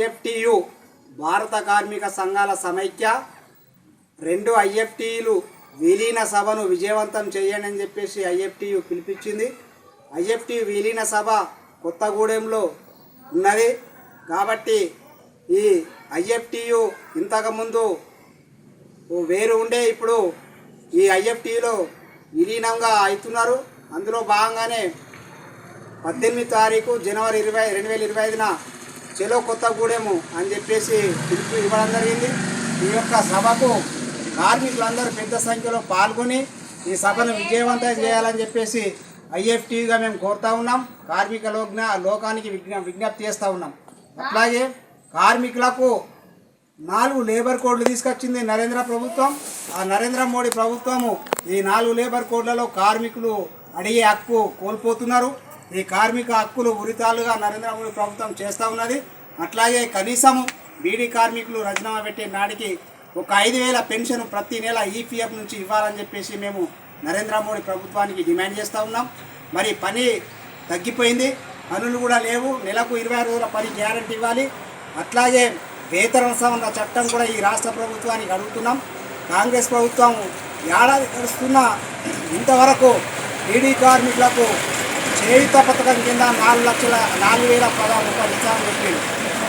IFTU భారత కార్మిక సంఘాల సమైక్య 2 ఐఎఫ్టియులు విలీన సభను విజయవంతం చేయండి అని చెప్పేసి ఐఎఫ్టియు పిలిపించింది. ఐఎఫ్టియు విలీన సభ కొత్తగూడెంలో ఉన్నది. కాబట్టి ఈ ఐఎఫ్టియు ఇంతకుముందు వేరు ఉండే ఇప్పుడు ఈ ఐఎఫ్టియులో విలీనంగా అవుతున్నారు. అందులో భాగంగానే 18 తారీఖు జనవరి 2025న చెలో కొత్తగూడెము అని చెప్పేసి పిలుపు ఇవ్వడం జరిగింది. ఈ యొక్క సభకు కార్మికులందరూ పెద్ద సంఖ్యలో పాల్గొని ఈ సభను విజయవంతం చేయాలని చెప్పేసి ఐఎఫ్టీగా మేము కోరుతా ఉన్నాం. కార్మిక లోకానికి విజ్ఞప్తి చేస్తూ ఉన్నాం. అట్లాగే కార్మికులకు 4 లేబర్ కోడ్లు తీసుకొచ్చింది నరేంద్ర ప్రభుత్వం. ఆ నరేంద్ర మోడీ ప్రభుత్వము ఈ 4 లేబర్ కోడ్లలో కార్మికులు అడిగే హక్కు కోల్పోతున్నారు. ఈ కార్మిక హక్కులు ఉరితాలుగా నరేంద్ర మోడీ ప్రభుత్వం చేస్తూ ఉన్నది. అట్లాగే కనీసం బీడీ కార్మికులు రాజీనామా పెట్టే నాటికి ఒక 5,000 పెన్షన్ ప్రతి నెల ఈపీఎఫ్ నుంచి ఇవ్వాలని చెప్పేసి మేము నరేంద్ర మోడీ ప్రభుత్వానికి డిమాండ్ చేస్తూ ఉన్నాం. మరి పని తగ్గిపోయింది, పనులు కూడా లేవు. నెలకు 20 రోజుల పని గ్యారెంటీ ఇవ్వాలి. అట్లాగే వేతన సవరణ చట్టం కూడా ఈ రాష్ట్ర ప్రభుత్వానికి అడుగుతున్నాం. కాంగ్రెస్ ప్రభుత్వం ఏడాది గడుస్తున్న ఇంతవరకు బీడీ కార్మికులకు చేయుత పథకం కింద 4,16,000 రూపాయలు ఇస్తామని చెప్పింది.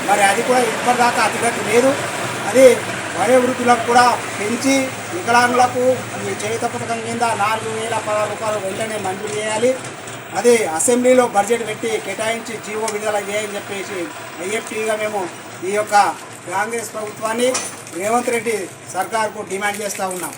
మరి అది కూడా ఇప్పటిదాకా అతిగట్టు లేదు. అది వయోవృద్ధులకు కూడా పెంచి వికలాంగులకు ఈ చేయుత పథకం కింద 4,016 రూపాయలు వెంటనే మంజూరు చేయాలి. అది అసెంబ్లీలో బడ్జెట్ పెట్టి కేటాయించి జీవో విడుదల చేయాలని చెప్పేసి ఐఎఫ్టీగా మేము ఈ యొక్క కాంగ్రెస్ ప్రభుత్వాన్ని రేవంత్ రెడ్డి సర్కార్కు డిమాండ్ చేస్తూ ఉన్నాం.